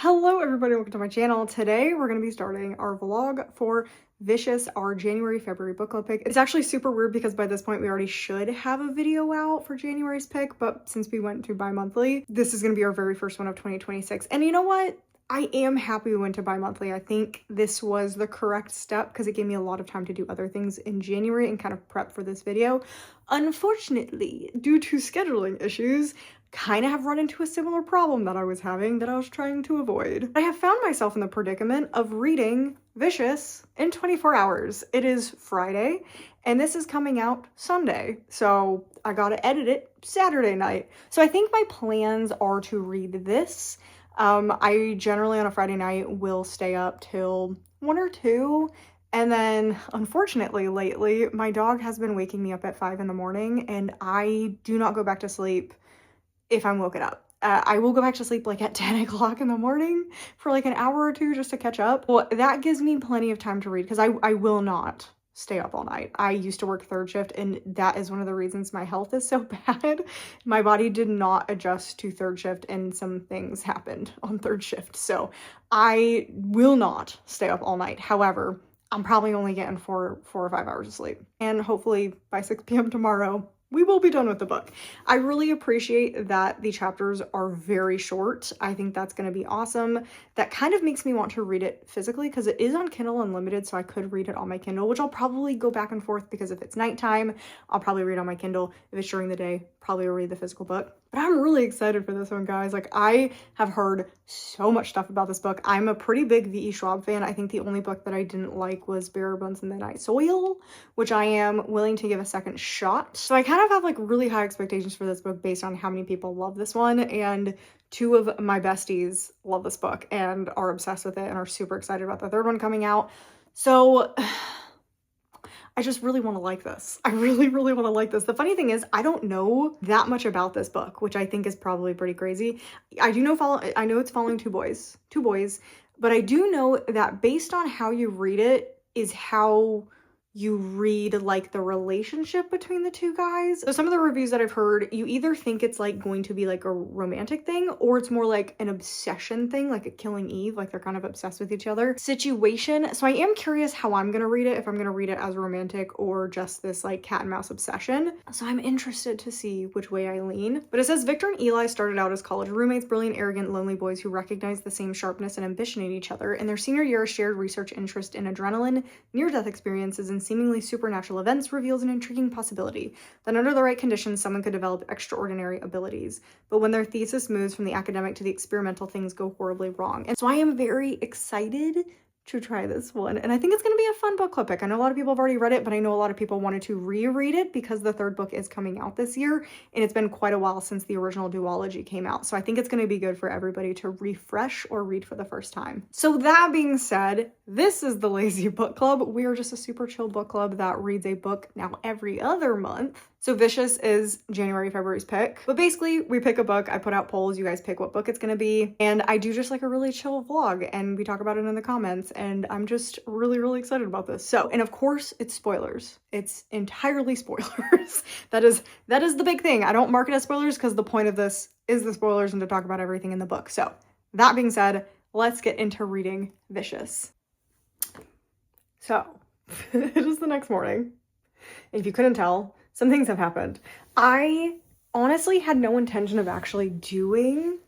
Hello everybody, welcome to my channel. Today we're going to be starting our vlog for Vicious, our January-February book club pick. It's actually super weird because by this point we already should have a video out for January's pick, but since we went to bi-monthly, this is going to be our very first one of 2026. And you know what? I am happy we went to bi-monthly. I think this was the correct step because it gave me a lot of time to do other things in January and kind of prep for this video. Unfortunately, due to scheduling issues, kind of have run into a similar problem that I was having that I was trying to avoid. I have found myself in the predicament of reading Vicious in 24 hours. It is Friday and this is coming out Sunday, so I gotta edit it Saturday night. So I think my plans are to read this. I generally on a Friday night will stay up till 1 or 2. And then, unfortunately, lately, my dog has been waking me up at 5 in the morning, and I do not go back to sleep if I'm woken up. I will go back to sleep like at 10 o'clock in the morning for like an hour or two just to catch up. Well, that gives me plenty of time to read because I will not stay up all night. I used to work third shift and that is one of the reasons my health is so bad. My body did not adjust to third shift and some things happened on third shift. So I will not stay up all night. However, I'm probably only getting 4 or 5 hours of sleep. And hopefully by 6 p.m. tomorrow, we will be done with the book. I really appreciate that the chapters are very short. I think that's going to be awesome. That kind of makes me want to read it physically because it is on Kindle Unlimited, so I could read it on my Kindle, which I'll probably go back and forth because if it's nighttime, I'll probably read on my Kindle. If it's during the day, probably will read the physical book. But I'm really excited for this one, guys. Like, I have heard so much stuff about this book. I'm a pretty big V.E. Schwab fan. I think the only book that I didn't like was Bare Bones and the Night Soil, which I am willing to give a second shot. So I kind of have like really high expectations for this book based on how many people love this one. And 2 of my besties love this book and are obsessed with it and are super excited about the 3rd one coming out. So I just really want to like this. I really want to like this. The funny thing is, I don't know that much about this book, which I think is probably pretty crazy. I know it's following two boys, but I do know that based on how you read it is how you read like the relationship between the 2 guys. So some of the reviews that I've heard, you either think it's like going to be like a romantic thing or it's more like an obsession thing, like a Killing Eve, like they're kind of obsessed with each other situation. So I am curious how I'm gonna read it, if I'm gonna read it as romantic or just this like cat and mouse obsession. So I'm interested to see which way I lean. But it says Victor and Eli started out as college roommates, brilliant, arrogant, lonely boys who recognize the same sharpness and ambition in each other. In their senior year, a shared research interest in adrenaline, near-death experiences, and seemingly supernatural events reveals an intriguing possibility that under the right conditions, someone could develop extraordinary abilities. But when their thesis moves from the academic to the experimental, things go horribly wrong. And so I am very excited to try this one. And I think it's going to be a fun book club pick. I know a lot of people have already read it, but I know a lot of people wanted to reread it because the 3rd book is coming out this year. And it's been quite a while since the original duology came out. So I think it's going to be good for everybody to refresh or read for the first time. So that being said, this is the Lazy Book Club. We are just a super chill book club that reads a book now every other month. So Vicious is January, February's pick. But basically, we pick a book, I put out polls, you guys pick what book it's gonna be, and I do just like a really chill vlog, and we talk about it in the comments, and I'm just really excited about this. So, and of course, it's spoilers. It's entirely spoilers. That is the big thing. I don't mark it as spoilers because the point of this is the spoilers and to talk about everything in the book. So, that being said, let's get into reading Vicious. So, it is the next morning. If you couldn't tell, some things have happened. I honestly had no intention of actually doing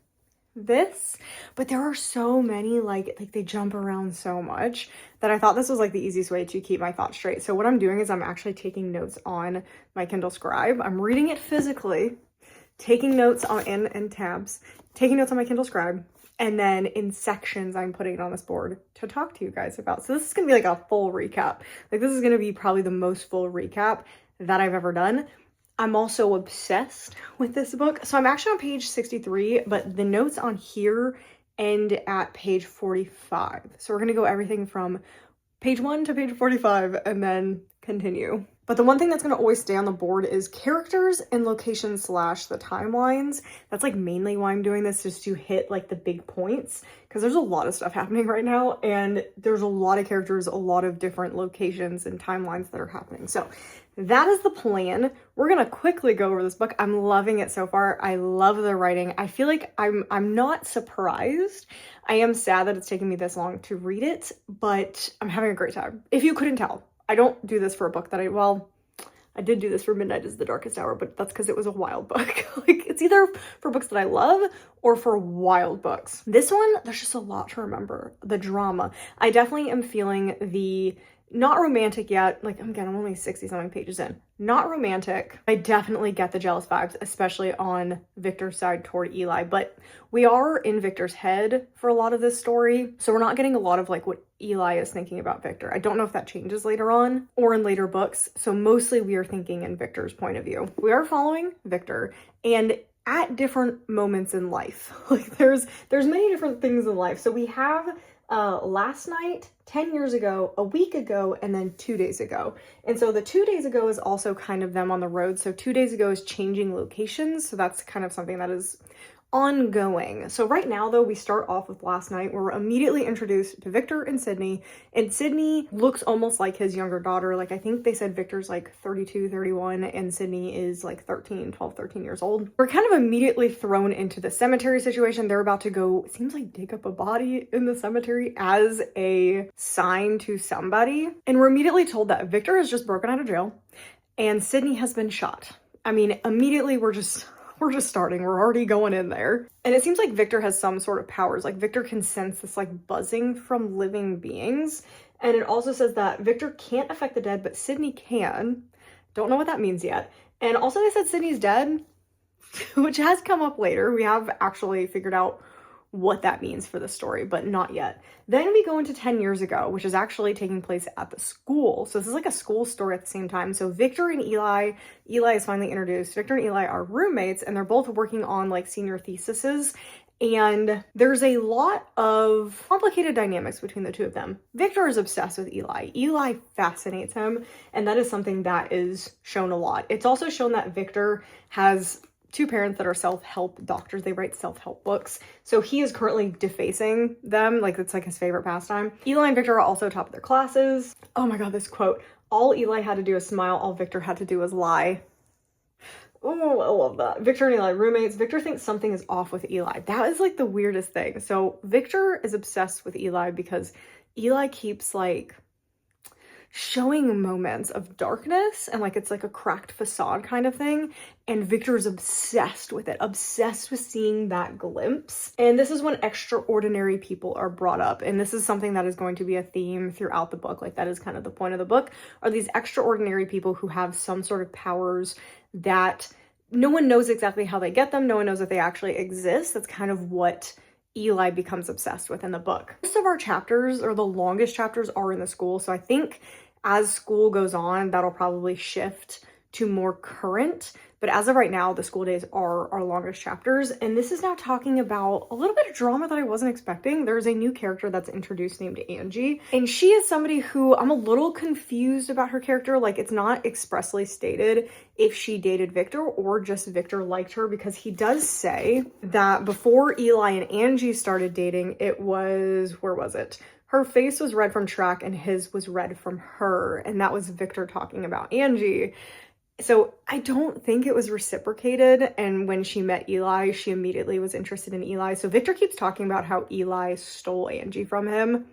this, but there are so many, like they jump around so much that I thought this was like the easiest way to keep my thoughts straight. So what I'm doing is I'm actually taking notes on my Kindle Scribe. I'm reading it physically, taking notes in tabs, taking notes on my Kindle Scribe, and then in sections, I'm putting it on this board to talk to you guys about. So this is going to be like a full recap. Like this is going to be probably the most full recap that I've ever done. I'm also obsessed with this book. So I'm actually on page 63, but the notes on here end at page 45. So we're going to go everything from page 1 to page 45 and then continue. But the one thing that's going to always stay on the board is characters and locations / the timelines. That's like mainly why I'm doing this, just to hit like the big points, because there's a lot of stuff happening right now and there's a lot of characters, a lot of different locations and timelines that are happening. So that is the plan. We're going to quickly go over this book. I'm loving it so far. I love the writing. I feel like I'm not surprised. I am sad that it's taken me this long to read it, but I'm having a great time. If you couldn't tell, I don't do this for a book that I did do this for Midnight is the Darkest Hour, but that's because it was a wild book. Like, it's either for books that I love or for wild books. This one, there's just a lot to remember. The drama. I definitely am feeling the not romantic yet. Like, again, I'm only 60-something pages in. Not romantic. I definitely get the jealous vibes, especially on Victor's side toward Eli, but we are in Victor's head for a lot of this story. So we're not getting a lot of like what Eli is thinking about Victor. I don't know if that changes later on or in later books. So mostly we are thinking in Victor's point of view. We are following Victor and at different moments in life. Like there's many different things in life. So we have last night, 10 years ago, a week ago, and then 2 days ago. And so the 2 days ago is also kind of them on the road. So 2 days ago is changing locations. So that's kind of something that is ongoing. So right now though, we start off with last night where we're immediately introduced to Victor and Sydney looks almost like his younger daughter. Like I think they said Victor's like 32, 31 and Sydney is like 12, 13 years old. We're kind of immediately thrown into the cemetery situation. They're about to go, it seems like, dig up a body in the cemetery as a sign to somebody. And we're immediately told that Victor has just broken out of jail and Sydney has been shot. I mean, immediately we're just starting. We're already going in there. And it seems like Victor has some sort of powers. Like Victor can sense this like buzzing from living beings. And it also says that Victor can't affect the dead, but Sydney can. Don't know what that means yet. And also they said Sydney's dead, which has come up later. We have actually figured out what that means for the story, but not yet. Then we go into 10 years ago, which is actually taking place at the school. So this is like a school story at the same time. So Victor and Eli is finally introduced. Victor and Eli are roommates and they're both working on like senior theses. And there's a lot of complicated dynamics between the two of them. Victor is obsessed with Eli. Eli fascinates him. And that is something that is shown a lot. It's also shown that Victor has two parents that are self-help doctors. They write self-help books. So he is currently defacing them. Like it's like his favorite pastime. Eli and Victor are also top of their classes. Oh my God, this quote. All Eli had to do was smile. All Victor had to do was lie. Oh, I love that. Victor and Eli, roommates. Victor thinks something is off with Eli. That is like the weirdest thing. So Victor is obsessed with Eli because Eli keeps like showing moments of darkness and like it's like a cracked facade kind of thing, and Victor is obsessed with it, obsessed with seeing that glimpse. And this is when extraordinary people are brought up, and this is something that is going to be a theme throughout the book. Like that is kind of the point of the book, are these extraordinary people who have some sort of powers that no one knows exactly how they get them, no one knows that they actually exist. That's kind of what Eli becomes obsessed with in the book. Most of our chapters, or the longest chapters, are in the school. So I think as school goes on, that'll probably shift to more current. But as of right now, the school days are our longest chapters. And this is now talking about a little bit of drama that I wasn't expecting. There's a new character that's introduced named Angie. And she is somebody who I'm a little confused about her character. Like it's not expressly stated if she dated Victor or just Victor liked her, because he does say that before Eli and Angie started dating, it was, where was it? Her face was red from track and his was red from her. And that was Victor talking about Angie. So I don't think it was reciprocated. And when she met Eli, she immediately was interested in Eli. So Victor keeps talking about how Eli stole Angie from him.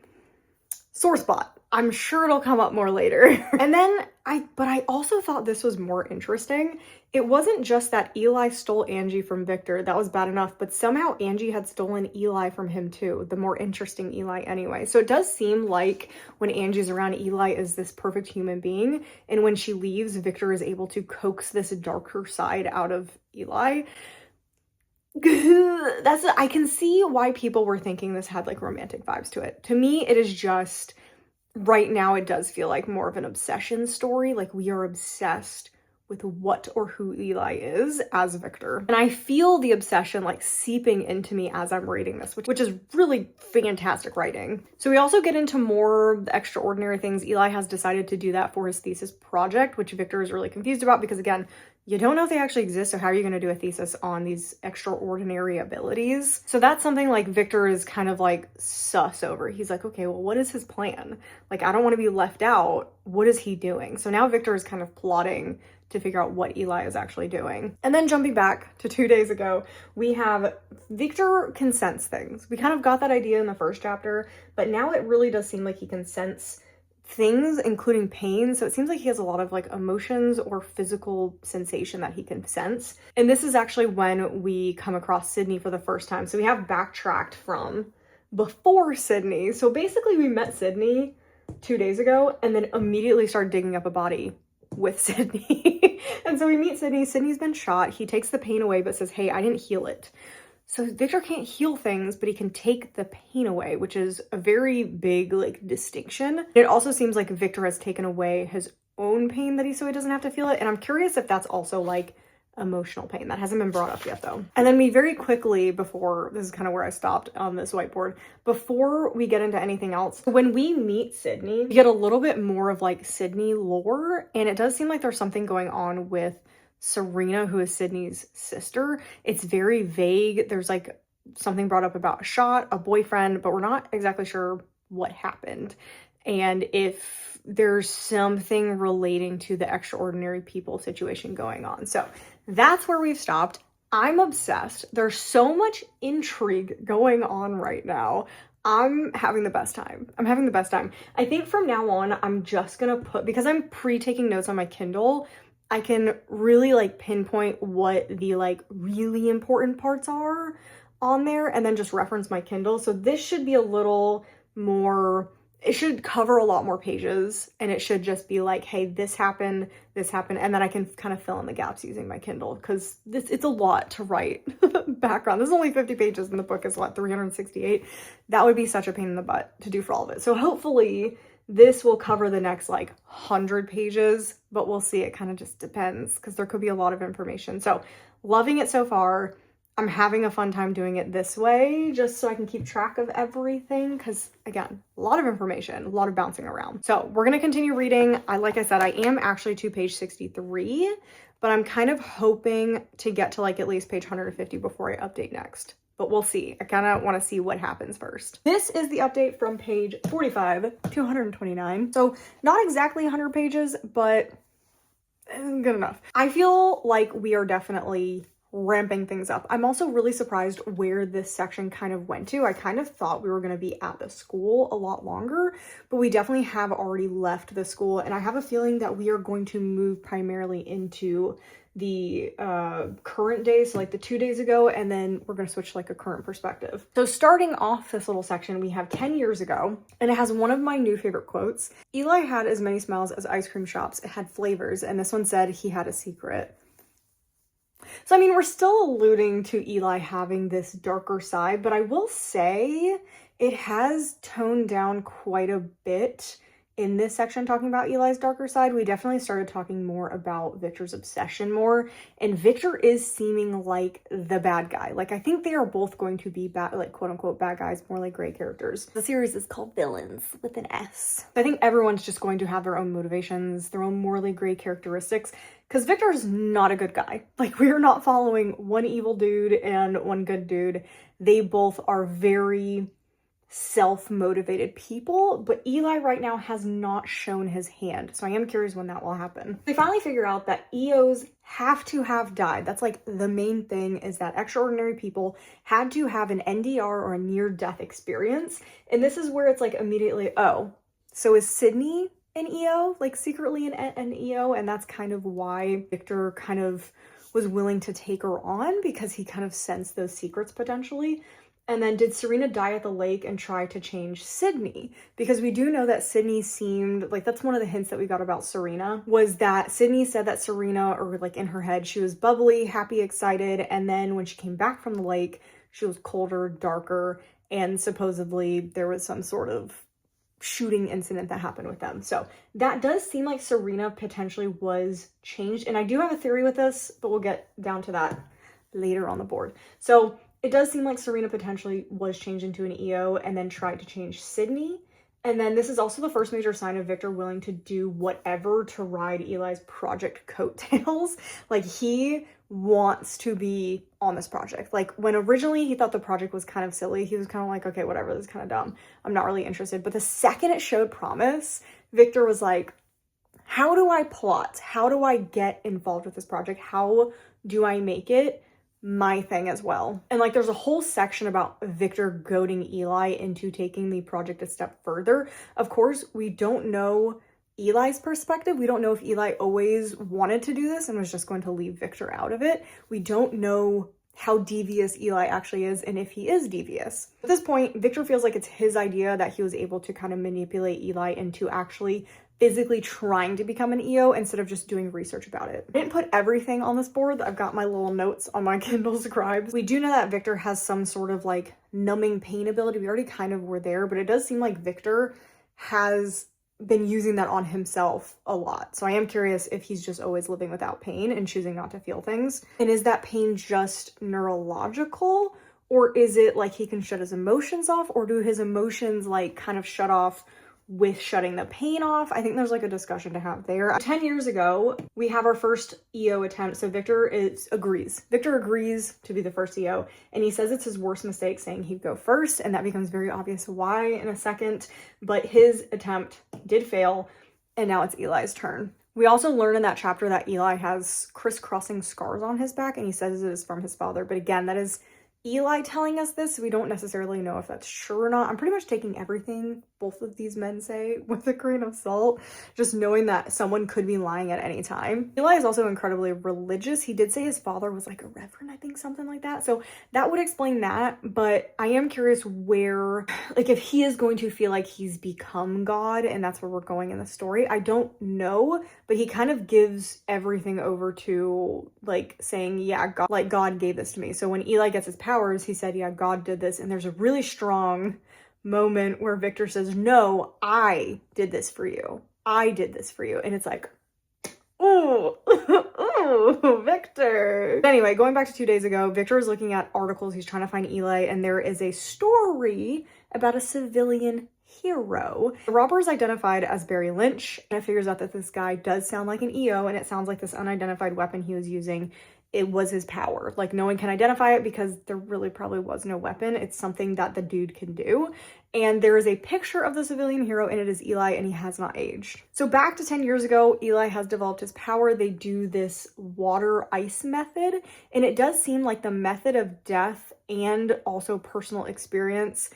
Sore spot. I'm sure it'll come up more later. And then I also thought this was more interesting. It wasn't just that Eli stole Angie from Victor. That was bad enough. But somehow Angie had stolen Eli from him too. The more interesting Eli anyway. So it does seem like when Angie's around, Eli is this perfect human being. And when she leaves, Victor is able to coax this darker side out of Eli. I can see why people were thinking this had like romantic vibes to it. To me, it is just, right now it does feel like more of an obsession story. Like we are obsessed with what or who Eli is as Victor. And I feel the obsession like seeping into me as I'm reading this, which is really fantastic writing. So we also get into more extraordinary things. Eli has decided to do that for his thesis project, which Victor is really confused about because, again, you don't know if they actually exist, so how are you going to do a thesis on these extraordinary abilities? So that's something like Victor is kind of like sus over. He's like, okay, well, what is his plan? Like, I don't want to be left out. What is he doing? So now Victor is kind of plotting to figure out what Eli is actually doing. And then jumping back to 2 days ago, we have Victor can sense things. We kind of got that idea in the first chapter, but now it really does seem like he can sense things, including pain. So it seems like he has a lot of like emotions or physical sensation that he can sense. And this is actually when we come across Sydney for the first time. So we have backtracked from before Sydney. So basically we met Sydney 2 days ago and then immediately started digging up a body with Sydney. And so we meet Sydney. Sydney's been shot. He takes the pain away but says, hey, I didn't heal it. So Victor can't heal things, but he can take the pain away, which is a very big like distinction. It also seems like Victor has taken away his own pain so he doesn't have to feel it. And I'm curious if that's also like emotional pain. That hasn't been brought up yet though. And then we very quickly, before, this is kind of where I stopped on this whiteboard, before we get into anything else, when we meet Sydney, we get a little bit more of like Sydney lore. And it does seem like there's something going on with Serena, who is Sydney's sister. It's very vague. There's like something brought up about a shot, a boyfriend, but we're not exactly sure what happened. And if there's something relating to the extraordinary people situation going on. So that's where we've stopped. I'm obsessed. There's so much intrigue going on right now. I'm having the best time. I'm having the best time. I think from now on, I'm just gonna put, because I'm pre-taking notes on my Kindle, I can really like pinpoint what the like really important parts are on there and then just reference my Kindle. So this should be a little more, it should cover a lot more pages and it should just be like, hey, this happened, and then I can kind of fill in the gaps using my Kindle because it's a lot to write background. This is only 50 pages and the book is what, 368? That would be such a pain in the butt to do for all of it. So hopefully this will cover the next like 100 pages, but we'll see. It kind of just depends because there could be a lot of information. So loving it so far. I'm having a fun time doing it this way just so I can keep track of everything because, again, a lot of information, a lot of bouncing around. So we're going to continue reading. Like I said, I am actually to page 63, but I'm kind of hoping to get to like at least page 150 before I update next. But we'll see. I kind of want to see what happens first. This is the update from page 45 to 129. So not exactly 100 pages, but good enough. I feel like we are definitely ramping things up. I'm also really surprised where this section kind of went to. I kind of thought we were going to be at the school a lot longer, but we definitely have already left the school. And I have a feeling that we are going to move primarily into the current day, so like the 2 days ago, and then we're going to switch to like a current perspective. So starting off this little section, we have 10 years ago, and it has one of my new favorite quotes. Eli had as many smiles as ice cream shops. It had flavors, and this one said he had a secret. So, I mean, we're still alluding to Eli having this darker side, but I will say it has toned down quite a bit in this section talking about Eli's darker side. We definitely started talking more about Victor's obsession more, and Victor is seeming like the bad guy. Like, I think they are both going to be bad, like quote unquote bad guys, more like gray characters. The series is called Villains with an S. I think everyone's just going to have their own motivations, their own morally gray characteristics, because Victor is not a good guy. Like, we are not following one evil dude and one good dude. They both are very self-motivated people, but Eli right now has not shown his hand. So I am curious when that will happen. They finally figure out that EOs have to have died. That's like the main thing, is that extraordinary people had to have an NDR or a near-death experience. And this is where it's like immediately, oh, so is Sydney an EO? Like secretly an EO? And that's kind of why Victor kind of was willing to take her on, because he kind of sensed those secrets potentially. And then did Serena die at the lake and try to change Sydney? Because we do know that Sydney seemed like, that's one of the hints that we got about Serena, was that Sydney said that Serena, or like in her head, she was bubbly, happy, excited. And then when she came back from the lake, she was colder, darker, and supposedly there was some sort of shooting incident that happened with them. So that does seem like Serena potentially was changed. And I do have a theory with this, but we'll get down to that later on the board. So it does seem like Serena potentially was changed into an EO and then tried to change Sydney. And then this is also the first major sign of Victor willing to do whatever to ride Eli's project coattails. Like, he wants to be on this project. Like, when originally he thought the project was kind of silly, he was kind of like, okay, whatever, this is kind of dumb. I'm not really interested. But the second it showed promise, Victor was like, how do I plot? How do I get involved with this project? How do I make it my thing as well? And like, there's a whole section about Victor goading Eli into taking the project a step further. Of course, we don't know Eli's perspective. We don't know if Eli always wanted to do this and was just going to leave Victor out of it. We don't know how devious Eli actually is and if he is devious. At this point, Victor feels like it's his idea that he was able to kind of manipulate Eli into actually physically trying to become an EO instead of just doing research about it. I didn't put everything on this board. I've got my little notes on my Kindle Scribes. We do know that Victor has some sort of like numbing pain ability. We already kind of were there, but it does seem like Victor has been using that on himself a lot. So I am curious if he's just always living without pain and choosing not to feel things. And is that pain just neurological, or is it like he can shut his emotions off, or do his emotions like kind of shut off with shutting the pain off? I think there's like a discussion to have there. 10 years ago, we have our first EO attempt. So Victor agrees. Victor agrees to be the first EO, and he says it's his worst mistake, saying he'd go first, and that becomes very obvious why in a second. But his attempt did fail, and now it's Eli's turn. We also learn in that chapter that Eli has crisscrossing scars on his back, and he says it is from his father. But again, that is Eli telling us this. We don't necessarily know if that's true or not. I'm pretty much taking everything both of these men say with a grain of salt, just knowing that someone could be lying at any time. Eli is also incredibly religious. He did say his father was like a reverend, I think, something like that. So that would explain that. But I am curious where, like, if he is going to feel like he's become God and that's where we're going in the story. I don't know, but he kind of gives everything over to like saying, yeah, God, like God gave this to me. So when Eli gets his powers, he said, yeah, God did this. And there's a really strong moment where Victor says, no, I did this for you. I did this for you. And it's like, oh, oh, Victor. But anyway, going back to 2 days ago, Victor is looking at articles. He's trying to find Eli, and there is a story about a civilian hero. The robber is identified as Barry Lynch, and it figures out that this guy does sound like an EO, and it sounds like this unidentified weapon he was using, it was his power. Like, no one can identify it because there really probably was no weapon. It's something that the dude can do. And there is a picture of the civilian hero, and it is Eli, and he has not aged. So back to 10 years ago, Eli has developed his power. They do this water ice method, and it does seem like the method of death and also personal experience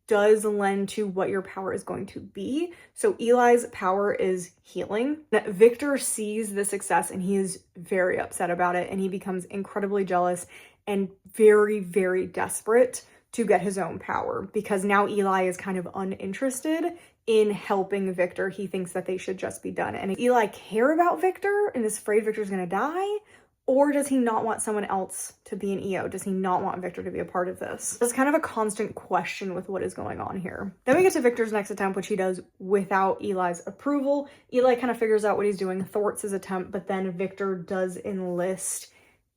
does lend to what your power is going to be. So Eli's power is healing. Victor sees the success and he is very upset about it, and he becomes incredibly jealous and very, very desperate to get his own power, because now Eli is kind of uninterested in helping Victor. He thinks that they should just be done. And does Eli care about Victor and is afraid Victor's gonna die? Or does he not want someone else to be an EO? Does he not want Victor to be a part of this? It's kind of a constant question with what is going on here. Then we get to Victor's next attempt, which he does without Eli's approval. Eli kind of figures out what he's doing, thwarts his attempt, but then Victor does enlist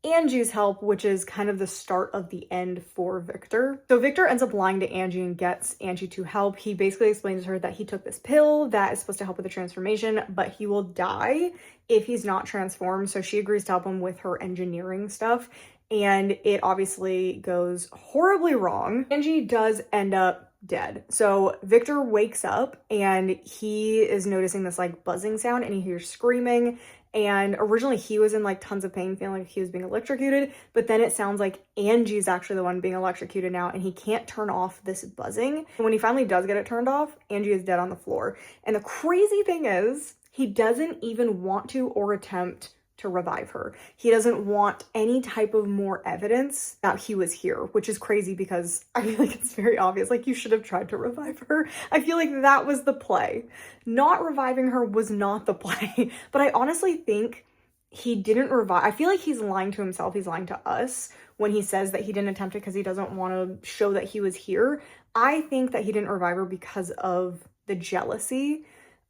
Angie's help, which is kind of the start of the end for Victor. So Victor ends up lying to Angie and gets Angie to help. He basically explains to her that he took this pill that is supposed to help with the transformation, but he will die if he's not transformed. So she agrees to help him with her engineering stuff, and it obviously goes horribly wrong. Angie does end up dead. So Victor wakes up and he is noticing this like buzzing sound, and he hears screaming. And originally he was in like tons of pain, feeling like he was being electrocuted, but then it sounds like Angie's actually the one being electrocuted now, and he can't turn off this buzzing. And when he finally does get it turned off, Angie is dead on the floor. And the crazy thing is, he doesn't even want to or attempt to revive her. He doesn't want any type of more evidence that he was here, which is crazy because I feel like it's very obvious. Like, you should have tried to revive her. I feel like that was the play. Not reviving her was not the play. But I honestly think he didn't revive. I feel like he's lying to himself. He's lying to us when he says that he didn't attempt it because he doesn't want to show that he was here. I think that he didn't revive her because of the jealousy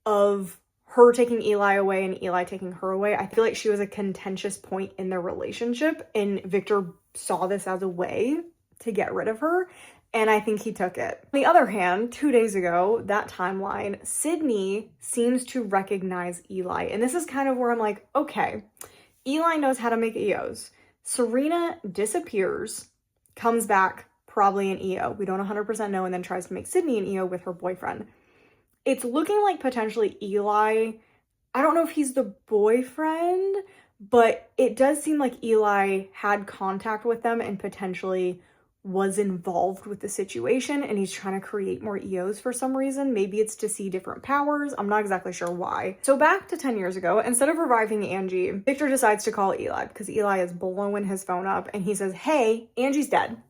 of her taking Eli away and Eli taking her away. I feel like she was a contentious point in their relationship, and Victor saw this as a way to get rid of her, and I think he took it. On the other hand, 2 days ago, that timeline, Sydney seems to recognize Eli, and this is kind of where I'm like, okay, Eli knows how to make EOs. Serena disappears, comes back, probably an EO. We don't 100% know, and then tries to make Sydney an EO with her boyfriend. It's looking like potentially Eli, I don't know if he's the boyfriend, but it does seem like Eli had contact with them and potentially was involved with the situation, and he's trying to create more EOs for some reason. Maybe it's to see different powers. I'm not exactly sure why. So back to 10 years ago, instead of reviving Angie, Victor decides to call Eli because Eli is blowing his phone up, and he says, hey, Angie's dead.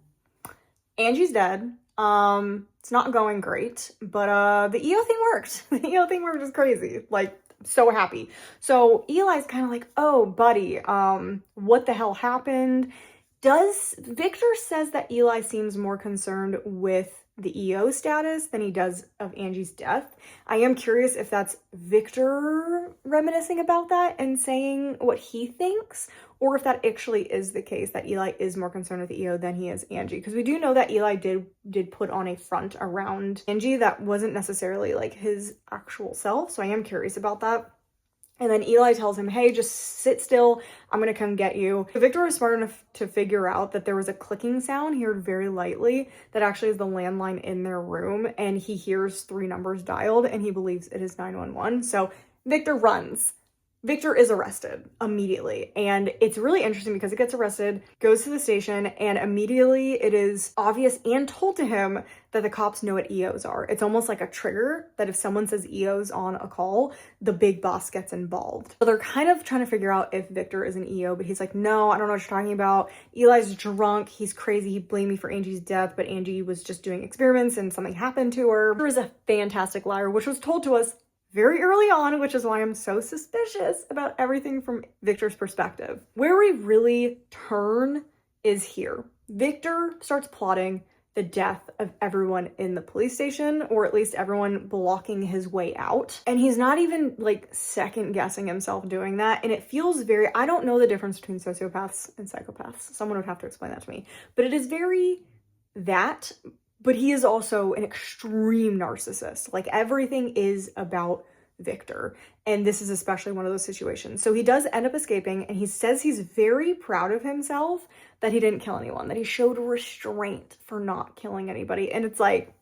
Angie's dead. It's not going great, but the EO thing worked. The EO thing worked is crazy. Like, so happy. So Eli's kind of like, oh, buddy, what the hell happened? Victor says that Eli seems more concerned with the EO status than he does of Angie's death. I am curious if that's Victor reminiscing about that and saying what he thinks, or if that actually is the case, that Eli is more concerned with the EO than he is Angie. Because we do know that Eli did put on a front around Angie that wasn't necessarily like his actual self. So I am curious about that. And then Eli tells him, hey, just sit still. I'm going to come get you. Victor was smart enough to figure out that there was a clicking sound he heard very lightly that actually is the landline in their room. And he hears 3 numbers dialed and he believes it is 911. So Victor runs. Victor is arrested immediately, and it's really interesting because he gets arrested, goes to the station, and immediately it is obvious and told to him that the cops know what EOs are. It's almost like a trigger that if someone says EOs on a call, the big boss gets involved. So they're kind of trying to figure out if Victor is an EO, but he's like, no, I don't know what you're talking about. Eli's drunk, he's crazy, he blamed me for Angie's death, but Angie was just doing experiments and something happened to her. Victor is a fantastic liar, which was told to us very early on, which is why I'm so suspicious about everything from Victor's perspective. Where we really turn is here. Victor starts plotting the death of everyone in the police station, or at least everyone blocking his way out. And he's not even like second guessing himself doing that. And it feels very, I don't know the difference between sociopaths and psychopaths. Someone would have to explain that to me. But it is very that, but he is also an extreme narcissist. Like, everything is about Victor. And this is especially one of those situations. So he does end up escaping, and he says he's very proud of himself that he didn't kill anyone, that he showed restraint for not killing anybody. And it's like,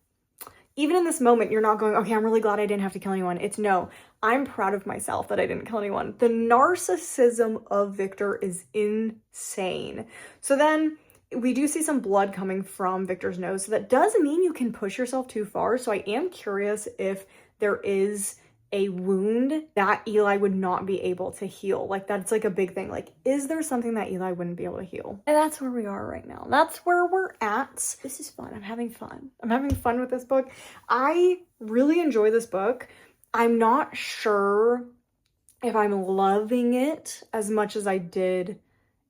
even in this moment, you're not going, okay, I'm really glad I didn't have to kill anyone. It's no, I'm proud of myself that I didn't kill anyone. The narcissism of Victor is insane. So then we do see some blood coming from Victor's nose. So that does mean you can push yourself too far. So I am curious if there is a wound that Eli would not be able to heal. Like, that's like a big thing. Like, is there something that Eli wouldn't be able to heal? And that's where we are right now. That's where we're at. This is fun. I'm having fun. I'm having fun with this book. I really enjoy this book. I'm not sure if I'm loving it as much as I did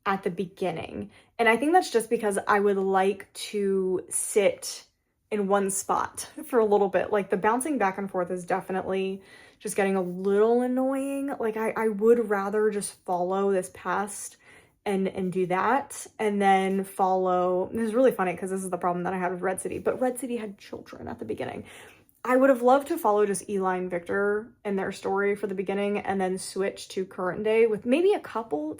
at the beginning. And I think that's just because I would like to sit in one spot for a little bit. Like, the bouncing back and forth is definitely just getting a little annoying. Like, I would rather just follow this past and do that, and then follow. This is really funny because this is the problem that I had with Red City, but Red City had children at the beginning. I would have loved to follow just Eli and Victor and their story for the beginning, and then switch to current day with maybe a couple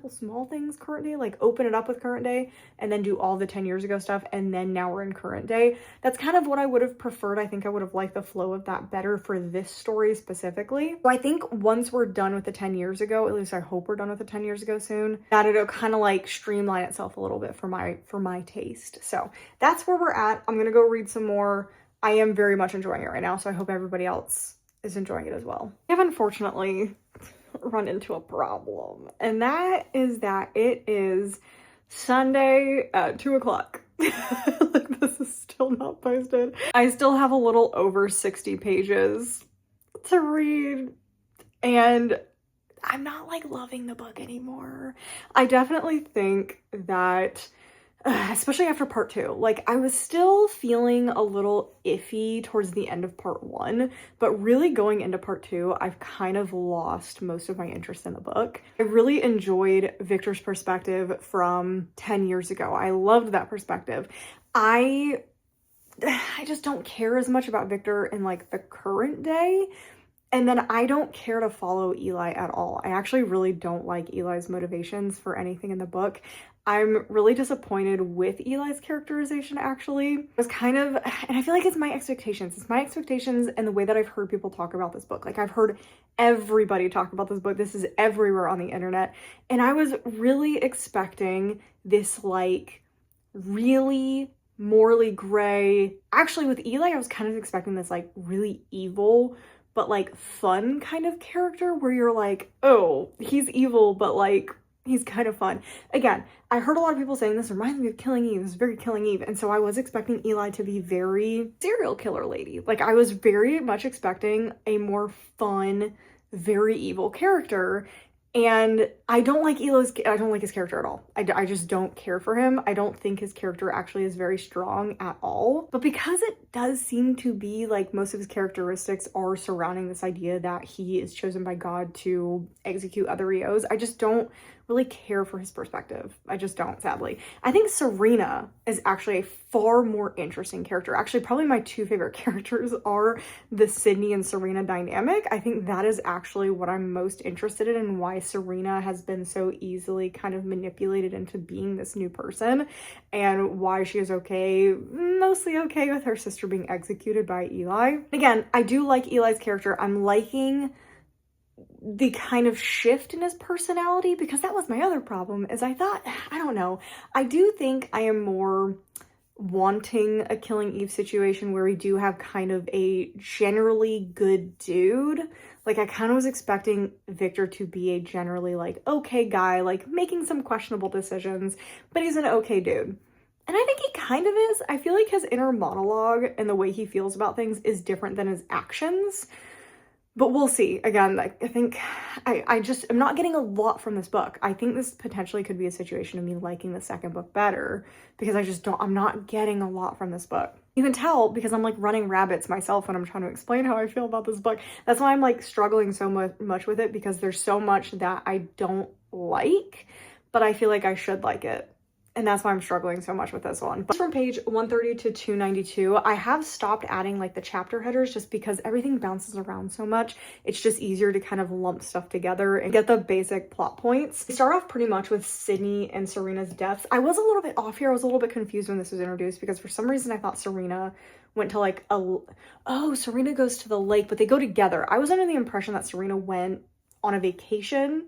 small things current day, like open it up with current day and then do all the 10 years ago stuff, and then now we're in current day. That's kind of what I would have preferred. I think I would have liked the flow of that better for this story specifically. So I think once we're done with the 10 years ago, at least I hope we're done with the 10 years ago soon, that it'll kind of like streamline itself a little bit for my taste. So that's where we're at. I'm gonna go read some more. I am very much enjoying it right now, so I hope everybody else is enjoying it as well. I have unfortunately run into a problem, and that is that it is Sunday at 2 o'clock. Like, this is still not posted. I still have a little over 60 pages to read, and I'm not like loving the book anymore. I definitely think that especially after part 2. Like, I was still feeling a little iffy towards the end of part 1, but really going into part 2, I've kind of lost most of my interest in the book. I really enjoyed Victor's perspective from 10 years ago. I loved that perspective. I just don't care as much about Victor in like the current day. And then I don't care to follow Eli at all. I actually really don't like Eli's motivations for anything in the book. I'm really disappointed with Eli's characterization, actually. It was kind of, and I feel like it's my expectations. It's my expectations and the way that I've heard people talk about this book. Like, I've heard everybody talk about this book. This is everywhere on the internet. And I was really expecting this, like, really morally gray. Actually, with Eli, I was kind of expecting this, like, really evil but like fun kind of character where you're like, oh, he's evil, but like he's kind of fun. Again, I heard a lot of people saying this reminds me of Killing Eve. It's very Killing Eve. And so I was expecting Eli to be very serial killer lady. Like, I was very much expecting a more fun, very evil character. And I don't like I don't like his character at all. I just don't care for him. I don't think his character actually is very strong at all. But because it does seem to be like most of his characteristics are surrounding this idea that he is chosen by God to execute other EOs, I just don't really care for his perspective. I just don't, sadly. I think Serena is actually a far more interesting character. Actually, probably my two favorite characters are the Sydney and Serena dynamic. I think that is actually what I'm most interested in and why Serena has been so easily kind of manipulated into being this new person, and why she is mostly okay with her sister being executed by Eli. Again, I do like Eli's character. I'm liking the kind of shift in his personality, because that was my other problem, is I thought, I don't know, I do think I am more wanting a Killing Eve situation where we do have kind of a generally good dude. Like, I kind of was expecting Victor to be a generally like okay guy, like making some questionable decisions, but he's an okay dude. And I think he kind of is. I feel like his inner monologue and the way he feels about things is different than his actions. But we'll see. Again, like, I think I'm not getting a lot from this book. I think this potentially could be a situation of me liking the second book better, because I'm not getting a lot from this book. You can tell because I'm like running rabbits myself when I'm trying to explain how I feel about this book. That's why I'm like struggling so much with it, because there's so much that I don't like, but I feel like I should like it. And that's why I'm struggling so much with this one. But from page 130 to 292, I have stopped adding like the chapter headers just because everything bounces around so much. It's just easier to kind of lump stuff together and get the basic plot points. We start off pretty much with Sydney and Serena's deaths. I was a little bit off here. I was a little bit confused when this was introduced, because for some reason I thought Serena went to like Serena goes to the lake, but they go together. I was under the impression that Serena went on a vacation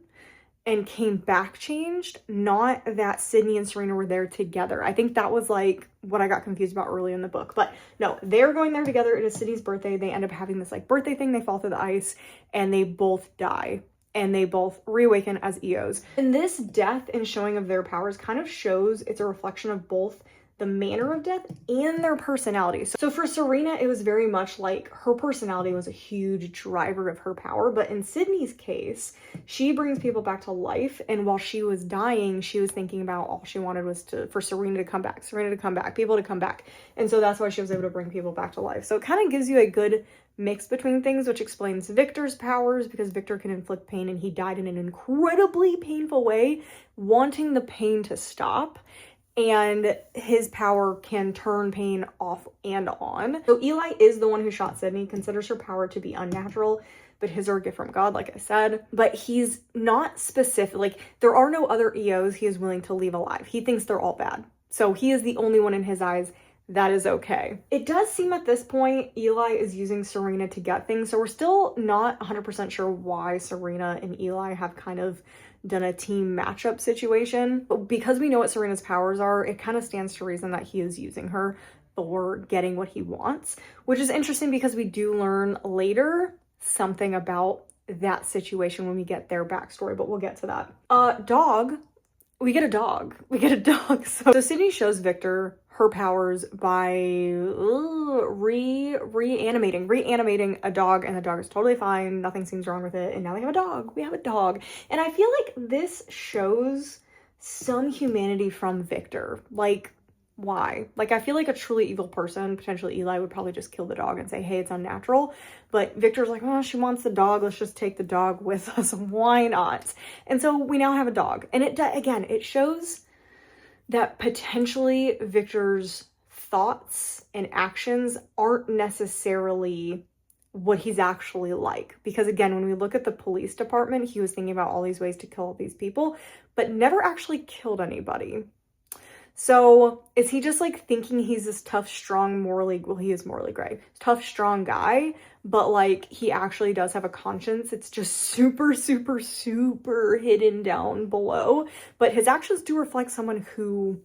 and came back changed, not that Sydney and Serena were there together. I think that was like what I got confused about early in the book. But no, they're going there together. It is Sydney's birthday. They end up having this like birthday thing. They fall through the ice and they both die. And they both reawaken as EOs. And this death and showing of their powers kind of shows it's a reflection of both the manner of death and their personalities. So for Serena, it was very much like her personality was a huge driver of her power. But in Sydney's case, she brings people back to life. And while she was dying, she was thinking about all she wanted was for Serena to come back, people to come back. And so that's why she was able to bring people back to life. So it kind of gives you a good mix between things, which explains Victor's powers, because Victor can inflict pain and he died in an incredibly painful way, wanting the pain to stop. And his power can turn pain off and on. So Eli is the one who shot Sydney, considers her power to be unnatural, but his are a gift from God, like I said. But he's not specific, like there are no other EOs he is willing to leave alive. He thinks they're all bad. So he is the only one in his eyes that is okay. It does seem at this point Eli is using Serena to get things. So we're still not 100% sure why Serena and Eli have kind of done a team matchup situation. But because we know what Serena's powers are, it kind of stands to reason that he is using her for getting what he wants, which is interesting because we do learn later something about that situation when we get their backstory, but we'll get to that. Dog. We get a dog. So Sydney shows Victor her powers by reanimating a dog, and the dog is totally fine. Nothing seems wrong with it. And now they have a dog. We have a dog. And I feel like this shows some humanity from Victor. Like, why? Like, I feel like a truly evil person, potentially Eli, would probably just kill the dog and say, hey, it's unnatural. But Victor's like, oh, she wants the dog. Let's just take the dog with us. Why not? And so we now have a dog. And it shows that potentially Victor's thoughts and actions aren't necessarily what he's actually like. Because again, when we look at the police department, he was thinking about all these ways to kill all these people, but never actually killed anybody. So is he just like thinking he's this tough, strong, he is morally gray, tough, strong guy, but like he actually does have a conscience. It's just super, super, super hidden down below. But his actions do reflect someone who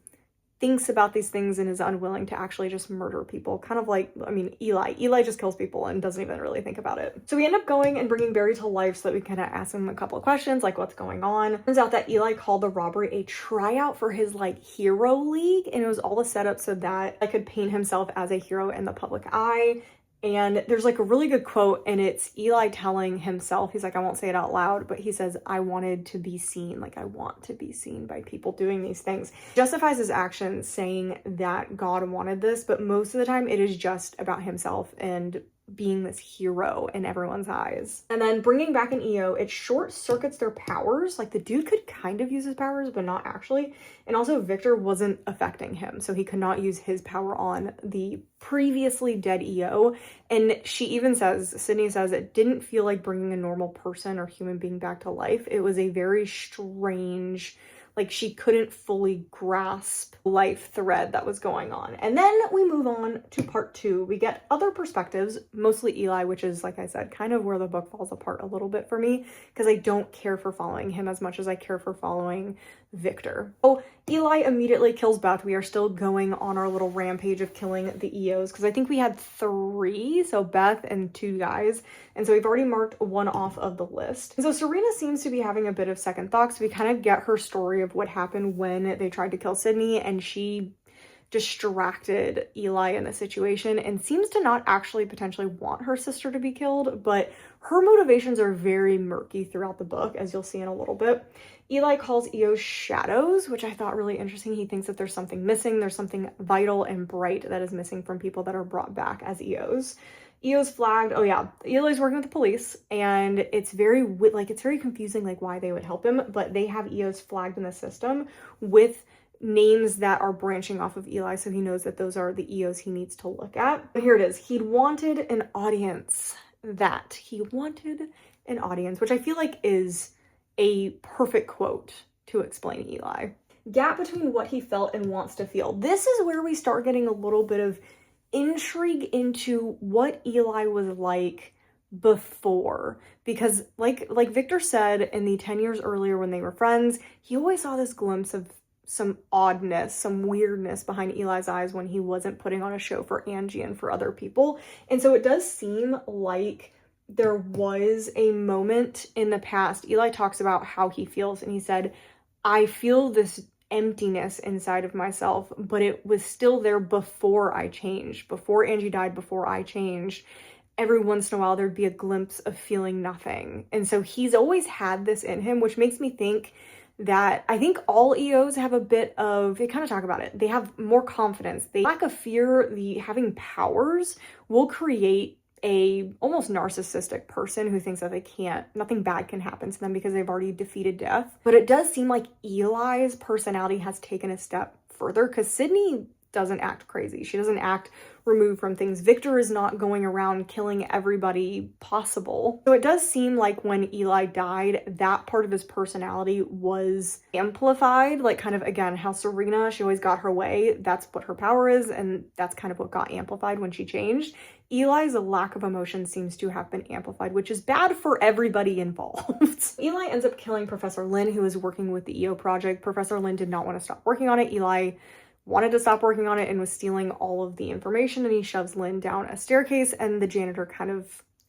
thinks about these things and is unwilling to actually just murder people. Kind of like, I mean, Eli just kills people and doesn't even really think about it. So we end up going and bringing Barry to life so that we kind of ask him a couple of questions, like what's going on. Turns out that Eli called the robbery a tryout for his like hero league, and it was all a setup so that I could paint himself as a hero in the public eye. And there's like a really good quote, and it's Eli telling himself, he's like, I won't say it out loud, but he says, I wanted to be seen. Like, I want to be seen by people doing these things. He justifies his actions saying that God wanted this, but most of the time it is just about himself and being this hero in everyone's eyes. And then bringing back an EO, it short circuits their powers. Like the dude could kind of use his powers, but not actually. And also Victor wasn't affecting him, so he could not use his power on the previously dead EO. And she even says, Sydney says, it didn't feel like bringing a normal person or human being back to life. It was a very strange, like she couldn't fully grasp life thread that was going on. And then we move on to part 2. We get other perspectives, mostly Eli, which is, like I said, kind of where the book falls apart a little bit for me, because I don't care for following him as much as I care for following Victor. Oh, Eli immediately kills Beth. We are still going on our little rampage of killing the EOs, because I think we had 3, so Beth and 2 guys, and so we've already marked 1 off of the list. And so Serena seems to be having a bit of second thoughts. We kind of get her story of what happened when they tried to kill Sydney, and she distracted Eli in the situation and seems to not actually potentially want her sister to be killed, but her motivations are very murky throughout the book, as you'll see in a little bit. Eli calls EOs shadows, which I thought really interesting. He thinks that there's something missing. There's something vital and bright that is missing from people that are brought back as EOs. EOs flagged. Oh yeah, Eli's working with the police, and it's very confusing, like why they would help him, but they have EOs flagged in the system with names that are branching off of Eli, so he knows that those are the EOs he needs to look at. But here it is. He'd wanted an audience. He wanted an audience, which I feel like is a perfect quote to explain Eli. Gap between what he felt and wants to feel. This is where we start getting a little bit of intrigue into what Eli was like before, because like Victor said, in the 10 years earlier when they were friends, he always saw this glimpse of some oddness, some weirdness behind Eli's eyes when he wasn't putting on a show for Angie and for other people. And so it does seem like there was a moment in the past. Eli talks about how he feels, and he said, I feel this emptiness inside of myself, but it was still there before I changed. Before Angie died, before I changed, every once in a while there'd be a glimpse of feeling nothing. And so he's always had this in him, which makes me think that I think all EOs have a bit of, they kind of talk about it, they have more confidence. They lack of fear. The having powers will create a almost narcissistic person who thinks that nothing bad can happen to them because they've already defeated death. But it does seem like Eli's personality has taken a step further, because Sydney doesn't act crazy. She doesn't act removed from things. Victor is not going around killing everybody possible. So it does seem like when Eli died, that part of his personality was amplified, like kind of, again, how Serena, she always got her way. That's what her power is, and that's kind of what got amplified when she changed. Eli's lack of emotion seems to have been amplified, which is bad for everybody involved. Eli ends up killing Professor Lynn, who is working with the EO project. Professor Lynn did not want to stop working on it. Eli wanted to stop working on it and was stealing all of the information, and he shoves Lynn down a staircase, and the janitor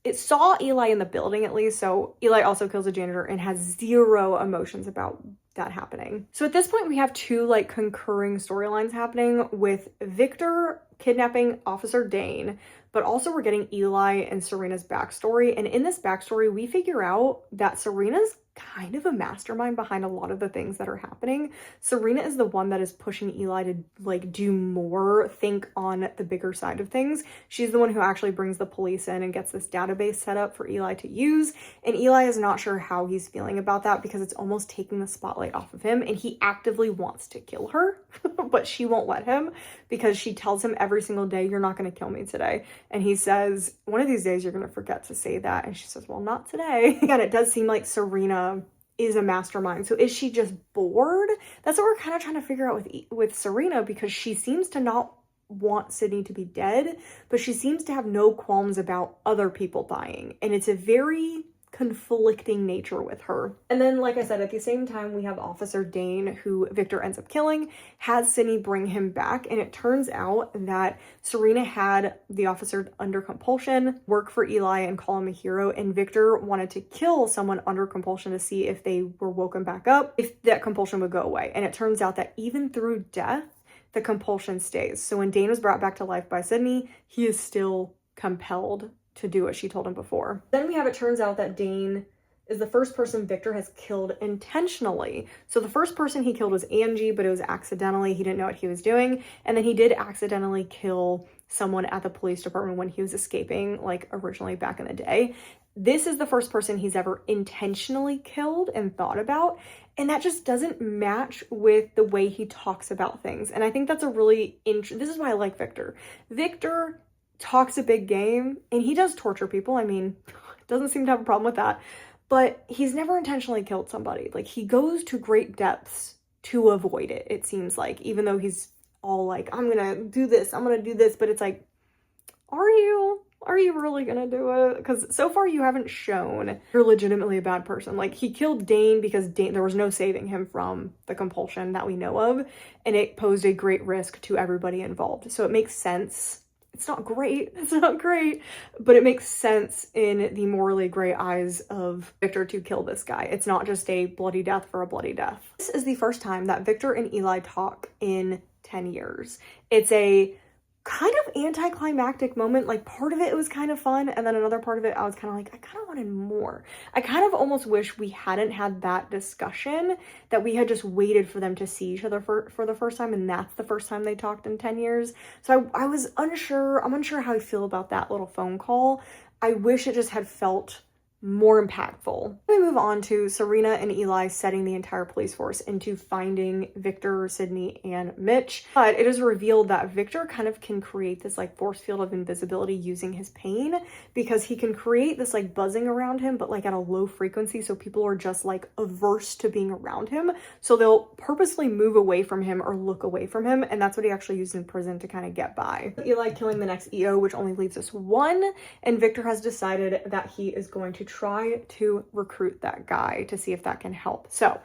it saw Eli in the building at least, so Eli also kills the janitor and has zero emotions about that happening. So at this point we have 2 like concurring storylines happening, with Victor kidnapping Officer Dane, but also we're getting Eli and Serena's backstory. And in this backstory, we figure out that Serena's kind of a mastermind behind a lot of the things that are happening. Serena is the one that is pushing Eli to like do more, think on the bigger side of things. She's the one who actually brings the police in and gets this database set up for Eli to use. And Eli is not sure how he's feeling about that because it's almost taking the spotlight off of him, and he actively wants to kill her, but she won't let him because she tells him every single day, "You're not going to kill me today." And he says, "One of these days you're going to forget to say that." And she says, "Well, not today." Again, it does seem like Serena is a mastermind. So is she just bored? That's what we're kind of trying to figure out with Serena, because she seems to not want Sydney to be dead, but she seems to have no qualms about other people dying. And it's a very conflicting nature with her. And then, like I said, at the same time, we have Officer Dane, who Victor ends up killing, has Sydney bring him back, and it turns out that Serena had the officer under compulsion, work for Eli and call him a hero, and Victor wanted to kill someone under compulsion to see if they were woken back up, if that compulsion would go away. And it turns out that even through death, the compulsion stays. So when Dane was brought back to life by Sydney, he is still compelled to do what she told him before. Then we have, it turns out that Dane is the first person Victor has killed intentionally. So the first person he killed was Angie, but it was accidentally. He didn't know what he was doing. And then he did accidentally kill someone at the police department when he was escaping, like originally back in the day. This is the first person he's ever intentionally killed and thought about. And that just doesn't match with the way he talks about things. And I think that's a really this is why I like Victor. Victor talks a big game, and he does torture people. I mean, doesn't seem to have a problem with that, but he's never intentionally killed somebody. Like, he goes to great depths to avoid it, it seems like, even though he's all like, "I'm gonna do this, I'm gonna do this," but it's like, are you really gonna do it? Because so far you haven't shown you're legitimately a bad person. Like, he killed Dane because there was no saving him from the compulsion that we know of, and it posed a great risk to everybody involved. So it makes sense. It's not great, but it makes sense in the morally gray eyes of Victor to kill this guy. It's not just a bloody death for a bloody death. This is the first time that Victor and Eli talk in 10 years. It's a kind of anticlimactic moment. Like, part of it was kind of fun, and then another part of it I was kind of like, I kind of wanted more. I kind of almost wish we hadn't had that discussion, that we had just waited for them to see each other for the first time, and that's the first time they talked in 10 years. So I was unsure. I'm unsure how I feel about that little phone call. I wish it just had felt more impactful. We move on to Serena and Eli setting the entire police force into finding Victor, Sydney, and Mitch. But it is revealed that Victor kind of can create this like force field of invisibility using his pain, because he can create this like buzzing around him, but like at a low frequency, so people are just like averse to being around him. So they'll purposely move away from him or look away from him, and that's what he actually used in prison to kind of get by. Eli killing the next EO, which only leaves us one, and Victor has decided that he is going to try to recruit that guy to see if that can help. So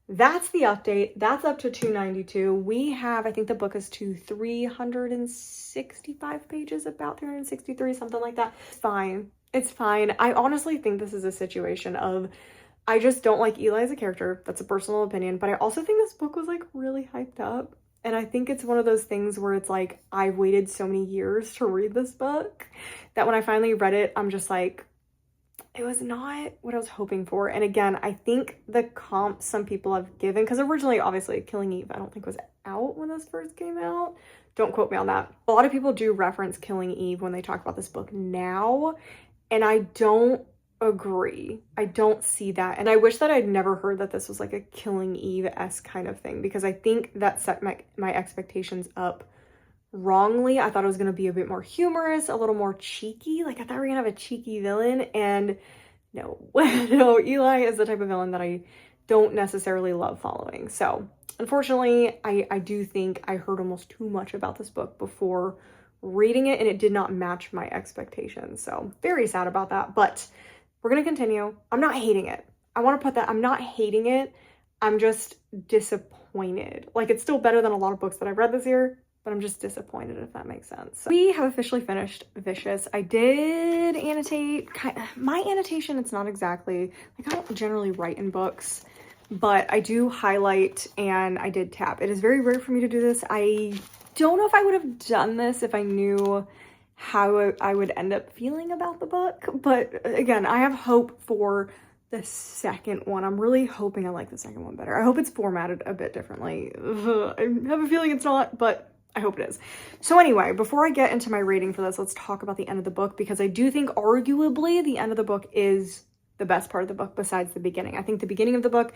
that's the update. That's up to 292. We have, I think the book is to 365 pages, about 363, something like that. It's fine. It's fine. I honestly think this is a situation of, I just don't like Eli as a character. That's a personal opinion, but I also think this book was like really hyped up. And I think it's one of those things where it's like, I've waited so many years to read this book that when I finally read it, I'm just like, it was not what I was hoping for. And again, I think the comp some people have given, because originally, obviously, Killing Eve, I don't think was out when this first came out. Don't quote me on that. A lot of people do reference Killing Eve when they talk about this book now, and I don't agree. I don't see that. And I wish that I'd never heard that this was like a Killing Eve-esque kind of thing, because I think that set my expectations up wrongly. I thought it was going to be a bit more humorous, a little more cheeky. Like, I thought we were going to have a cheeky villain, and no. No, Eli is the type of villain that I don't necessarily love following. So unfortunately, I do think I heard almost too much about this book before reading it, and it did not match my expectations. So very sad about that, but we're going to continue. I'm not hating it. I want to put that, I'm not hating it. I'm just disappointed. Like, it's still better than a lot of books that I've read this year, but I'm just disappointed, if that makes sense. So we have officially finished Vicious. I did annotate, my annotation, it's not exactly, like, I don't generally write in books, but I do highlight and I did tap. It is very rare for me to do this. I don't know if I would have done this if I knew how I would end up feeling about the book, but again, I have hope for the second one. I'm really hoping I like the second one better. I hope it's formatted a bit differently. Ugh, I have a feeling it's not, but I hope it is. So anyway, before I get into my rating for this, let's talk about the end of the book, because I do think arguably the end of the book is the best part of the book besides the beginning. I think the beginning of the book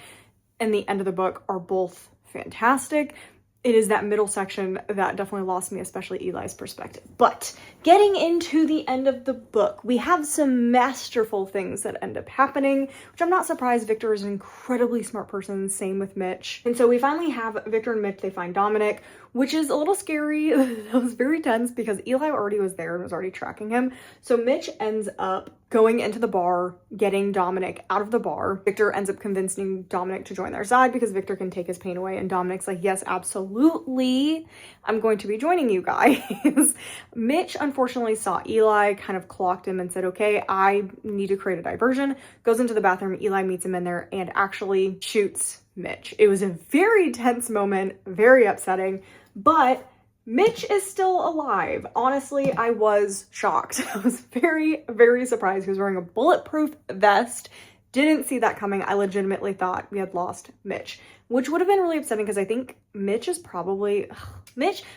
and the end of the book are both fantastic. It is that middle section that definitely lost me, especially Eli's perspective. But getting into the end of the book, we have some masterful things that end up happening, which I'm not surprised. Victor is an incredibly smart person, same with Mitch. And so we finally have Victor and Mitch, they find Dominic, which is a little scary. It was very tense because Eli already was there and was already tracking him. So Mitch ends up going into the bar, getting Dominic out of the bar. Victor ends up convincing Dominic to join their side because Victor can take his pain away. And Dominic's like, yes, absolutely. I'm going to be joining you guys. Mitch unfortunately saw Eli, kind of clocked him and said, okay, I need to create a diversion. Goes into the bathroom. Eli meets him in there and actually shoots Mitch. It was a very tense moment, very upsetting, but Mitch is still alive. Honestly, I was shocked. I was very, very surprised. He was wearing a bulletproof vest. Didn't see that coming. I legitimately thought we had lost Mitch, which would have been really upsetting because I think Mitch is probably,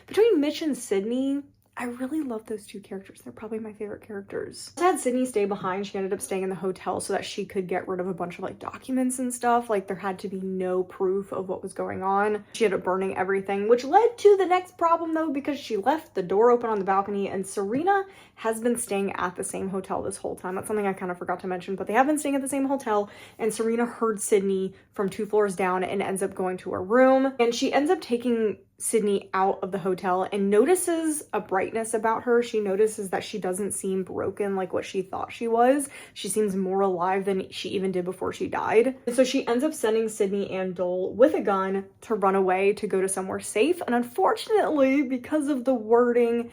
between Mitch and Sydney, I really love those two characters. They're probably my favorite characters. I had Sydney stay behind. She ended up staying in the hotel so that she could get rid of a bunch of like documents and stuff. Like there had to be no proof of what was going on. She ended up burning everything, which led to the next problem though, because she left the door open on the balcony, and Serena has been staying at the same hotel this whole time. That's something I kind of forgot to mention, but they have been staying at the same hotel, and Serena heard Sydney from 2 floors down and ends up going to her room, and she ends up taking Sydney out of the hotel and notices a brightness about her. She notices that she doesn't seem broken like what she thought she was. She seems more alive than she even did before she died. And so she ends up sending Sydney and Dole with a gun to run away to go to somewhere safe. And unfortunately, because of the wording,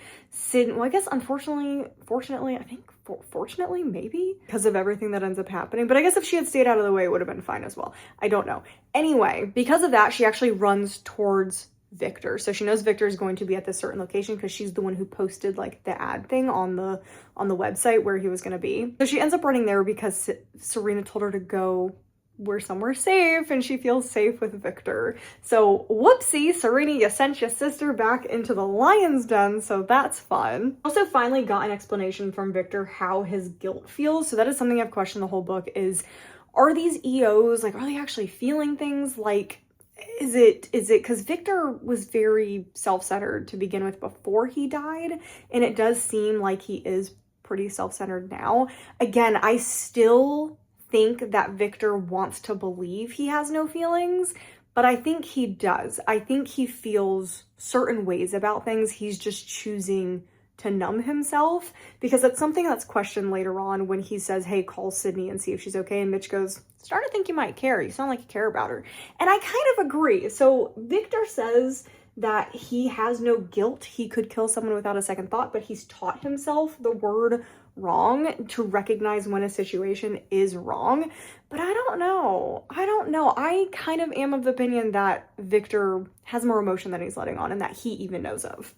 well, I guess fortunately, maybe, because of everything that ends up happening. But I guess if she had stayed out of the way, it would have been fine as well. I don't know. Anyway, because of that, she actually runs towards Victor. So she knows Victor is going to be at this certain location because she's the one who posted like the ad thing on the website where he was going to be. So she ends up running there because Serena told her to go where somewhere safe, and she feels safe with Victor. So whoopsie, Serena, you sent your sister back into the lion's den, so that's fun. Also finally got an explanation from Victor how his guilt feels. So that is something I've questioned the whole book is, are these EOs, like, are they actually feeling things? Like, is it because Victor was very self-centered to begin with before he died, and it does seem like he is pretty self-centered now. Again, I still think that Victor wants to believe he has no feelings, but I think he does. I think he feels certain ways about things. He's just choosing to numb himself, because that's something that's questioned later on when he says, hey, call Sydney and see if she's okay. And Mitch goes, starting to think you might care. You sound like you care about her. And I kind of agree. So Victor says that he has no guilt. He could kill someone without a second thought, but he's taught himself the word wrong to recognize when a situation is wrong. But I don't know. I kind of am of the opinion that Victor has more emotion than he's letting on, and that he even knows of.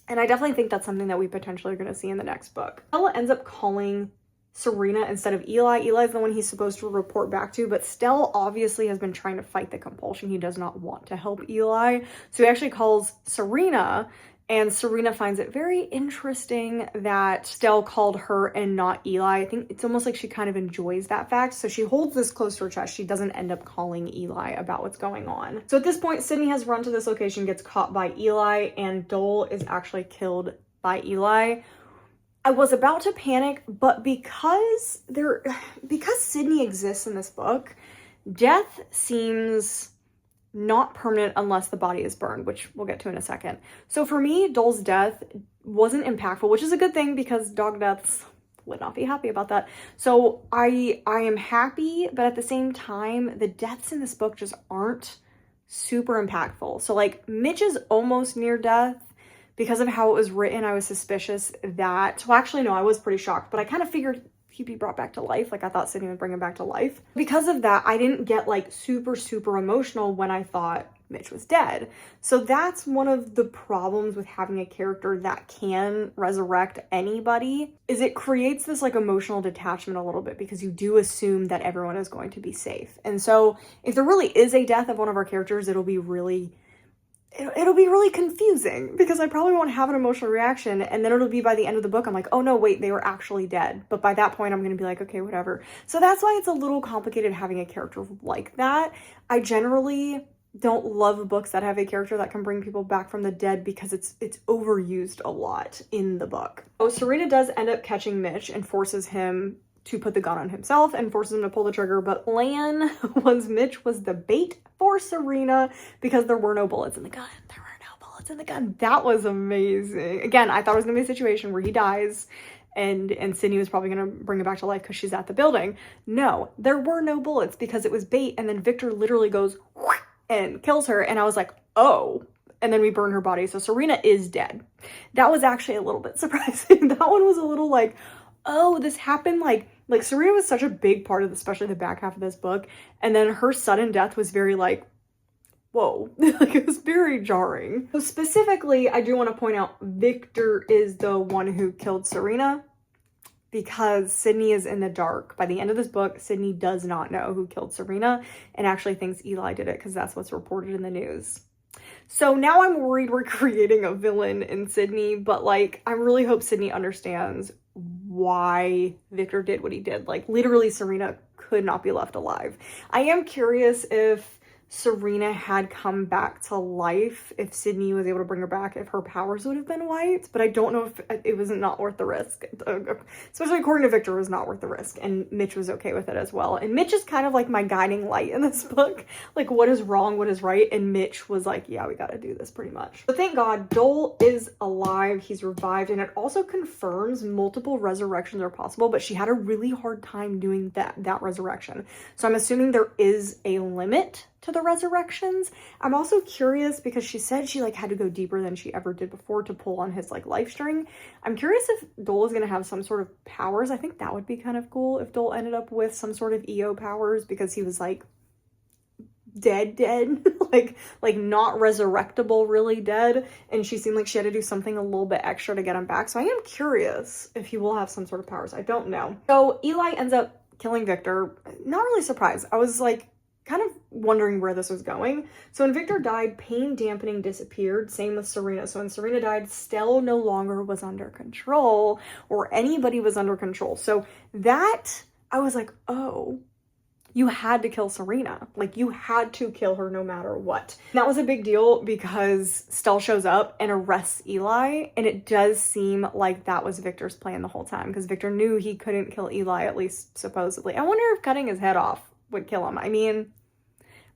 And I definitely think that's something that we potentially are going to see in the next book. Stella ends up calling Serena instead of Eli. Eli's the one he's supposed to report back to, but Stell obviously has been trying to fight the compulsion. He does not want to help Eli. So he actually calls Serena, and Serena finds it very interesting that Stell called her and not Eli. I think it's almost like she kind of enjoys that fact. So she holds this close to her chest. She doesn't end up calling Eli about what's going on. So at this point, Sydney has run to this location, gets caught by Eli, and Dole is actually killed by Eli. I was about to panic, but because Sydney exists in this book, death seems not permanent unless the body is burned, which we'll get to in a second. So for me, Dole's death wasn't impactful, which is a good thing because dog deaths would not be happy about that. So I am happy, but at the same time, the deaths in this book just aren't super impactful. So like Mitch is almost near death. Because of how it was written, I was suspicious that, well, actually, no, I was pretty shocked, but I kind of figured he'd be brought back to life. Like, I thought Sydney would bring him back to life. Because of that, I didn't get, like, super, super emotional when I thought Mitch was dead. So that's one of the problems with having a character that can resurrect anybody, is it creates this like emotional detachment a little bit because you do assume that everyone is going to be safe. And so if there really is a death of one of our characters, it'll be really confusing because I probably won't have an emotional reaction, and then it'll be by the end of the book, I'm like, oh no, wait, they were actually dead. But by that point, I'm going to be like, okay, whatever. So that's why it's a little complicated having a character like that. I generally don't love books that have a character that can bring people back from the dead because it's overused a lot in the book. Oh, Serena does end up catching Mitch and forces him to put the gun on himself and forces him to pull the trigger, but Mitch was the bait for Serena because there were no bullets in the gun. There were no bullets in the gun. That was amazing. Again, I thought it was gonna be a situation where he dies and Sydney was probably gonna bring him back to life because she's at the building. No, there were no bullets because it was bait, and then Victor literally goes and kills her, and I was like, oh. And then we burn her body, so Serena is dead. That was actually a little bit surprising. That one was a little like, oh, this happened like Serena was such a big part of especially the back half of this book, and then her sudden death was very like, whoa. Like, it was very jarring. So specifically, I do want to point out Victor is the one who killed Serena because Sydney is in the dark. By the end of this book, Sydney does not know who killed Serena and actually thinks Eli did it because that's what's reported in the news. So now I'm worried we're creating a villain in Sydney, but like, I really hope Sydney understands why Victor did what he did. Like, literally, Serena could not be left alive. I am curious if Serena had come back to life, if Sydney was able to bring her back, if her powers would have been wiped, but I don't know if it was not worth the risk. Especially according to Victor, it was not worth the risk, and Mitch was okay with it as well. And Mitch is kind of like my guiding light in this book, like what is wrong, what is right, and Mitch was like, yeah, we gotta do this pretty much. But thank God, Dole is alive, he's revived, and it also confirms multiple resurrections are possible, but she had a really hard time doing that resurrection. So I'm assuming there is a limit to the resurrections. I'm also curious because she said she like had to go deeper than she ever did before to pull on his like life string. I'm curious if Dole is going to have some sort of powers. I think that would be kind of cool if Dole ended up with some sort of EO powers because he was like dead like not resurrectable, really dead, and she seemed like she had to do something a little bit extra to get him back. So I am curious if he will have some sort of powers. I don't know. So Eli ends up killing Victor. Not really surprised. I was like kind of wondering where this was going. So when Victor died, pain dampening disappeared. Same with Serena. So when Serena died, Stella no longer was under control, or anybody was under control. So that, I was like, oh, you had to kill Serena. Like, you had to kill her no matter what. And that was a big deal because Stella shows up and arrests Eli, and it does seem like that was Victor's plan the whole time because Victor knew he couldn't kill Eli, at least supposedly. I wonder if cutting his head off would kill him. I mean,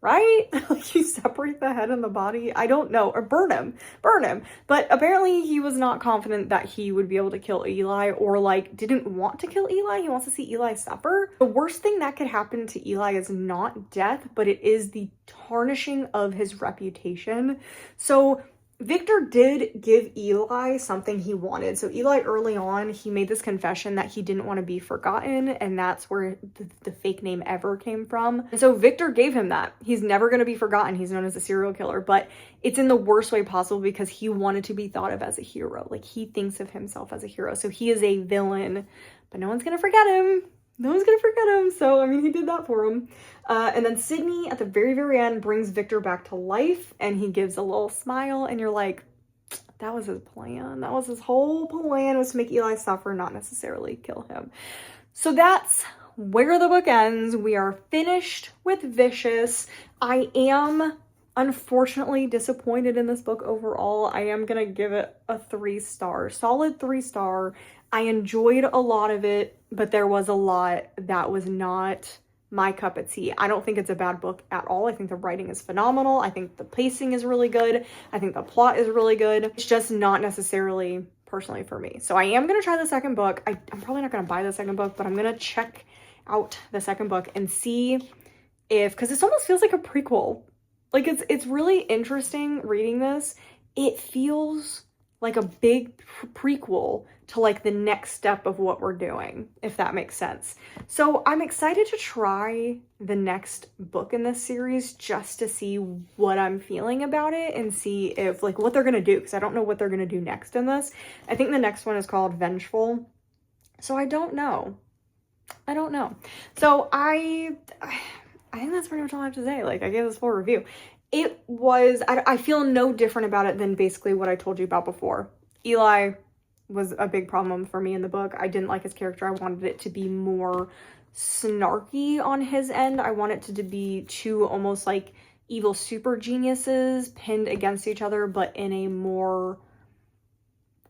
right? Like, you separate the head and the body? I don't know. Or burn him. But apparently he was not confident that he would be able to kill Eli, or like didn't want to kill Eli. He wants to see Eli suffer. The worst thing that could happen to Eli is not death, but it is the tarnishing of his reputation. So Victor did give Eli something he wanted. So Eli, early on, he made this confession that he didn't want to be forgotten, and that's where the fake name Ever came from. And so Victor gave him that. He's never going to be forgotten. He's known as a serial killer, but it's in the worst way possible because he wanted to be thought of as a hero. Like, he thinks of himself as a hero. So he is a villain, but no one's going to forget him. No one's gonna forget him. So, I mean, he did that for him. And then Sydney, at the very, very end, brings Victor back to life, and he gives a little smile, and you're like, that was his plan. That was his whole plan, was to make Eli suffer, not necessarily kill him. So that's where the book ends. We are finished with Vicious. I am unfortunately disappointed in this book overall. I am gonna give it a 3-star, solid 3-star. I enjoyed a lot of it, but there was a lot that was not my cup of tea. I don't think it's a bad book at all. I think the writing is phenomenal. I think the pacing is really good. I think the plot is really good. It's just not necessarily personally for me. So I am going to try the second book. I'm probably not going to buy the second book, but I'm going to check out the second book and see if, because this almost feels like a prequel. Like, it's really interesting reading this. It feels like a big prequel to like the next step of what we're doing, if that makes sense. So I'm excited to try the next book in this series just to see what I'm feeling about it and see if like what they're gonna do, because I don't know what they're gonna do next in this. I think the next one is called Vengeful. So I don't know. So I think that's pretty much all I have to say. Like, I gave this full review. It was, I feel no different about it than basically what I told you about before. Eli was a big problem for me in the book. I didn't like his character. I wanted it to be more snarky on his end. I want it to be two almost like evil super geniuses pinned against each other, but in a more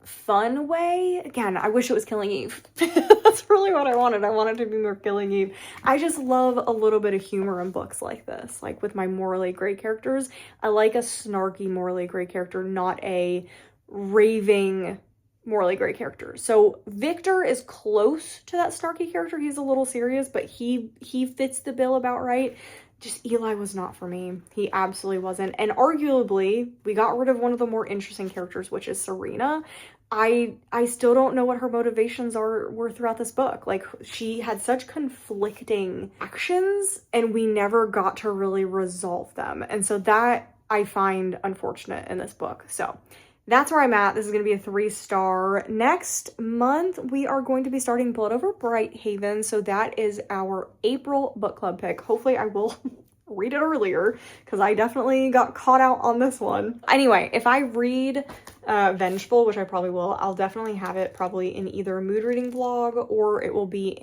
fun way. Again, I wish it was Killing Eve. That's really what I wanted. I wanted to be more Killing Eve. I just love a little bit of humor in books like this, like with my morally gray characters. I like a snarky morally gray character, not a raving morally gray character. So Victor is close to that snarky character. He's a little serious, but he fits the bill about right. Just Eli was not for me. He absolutely wasn't. And arguably, we got rid of one of the more interesting characters, which is Serena. I still don't know what her motivations were throughout this book. Like, she had such conflicting actions and we never got to really resolve them. And so that I find unfortunate in this book. So that's where I'm at. This is going to be a 3-star. Next month, we are going to be starting Blood Over Brighthaven. So that is our April book club pick. Hopefully I will read it earlier because I definitely got caught out on this one. Anyway, if I read Vengeful, which I probably will, I'll definitely have it probably in either a mood reading vlog or it will be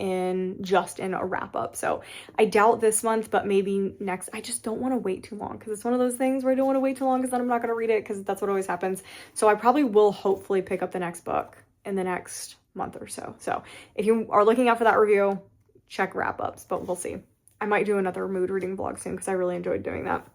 just in a wrap up. So I doubt this month, but maybe next. I just don't want to wait too long because it's one of those things where I don't want to wait too long because then I'm not going to read it, because that's what always happens. So I probably will hopefully pick up the next book in the next month or so. So if you are looking out for that review, check wrap ups, but we'll see. I might do another mood reading vlog soon because I really enjoyed doing that.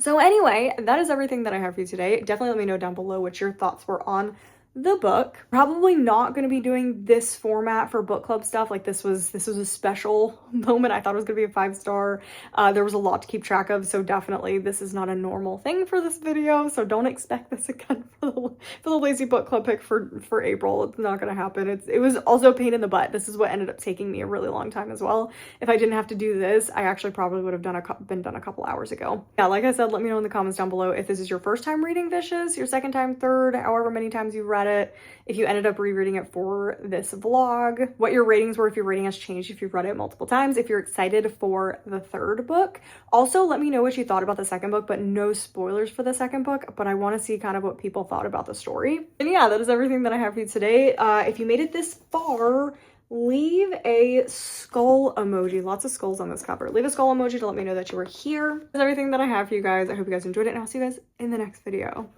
So anyway, that is everything that I have for you today. Definitely let me know down below what your thoughts were on the book. Probably not going to be doing this format for book club stuff. Like, this was a special moment. I thought it was going to be a 5-star. There was a lot to keep track of, so definitely this is not a normal thing for this video. So don't expect this again for the lazy book club pick for April. It's not going to happen. It was also a pain in the butt. This is what ended up taking me a really long time as well. If I didn't have to do this, I actually probably would have been done a couple hours ago. Yeah, like I said, let me know in the comments down below if this is your first time reading Vicious, your second time, third, however many times you've read it, if you ended up rereading it for this vlog, what your ratings were, if your rating has changed, if you've read it multiple times, if you're excited for the third book. Also, let me know what you thought about the second book, but no spoilers for the second book, but I want to see kind of what people thought about the story. And yeah, that is everything that I have for you today. If you made it this far, leave a skull emoji. Lots of skulls on this cover. Leave a skull emoji to let me know that you were here. That's everything that I have for you guys. I hope you guys enjoyed it, and I'll see you guys in the next video.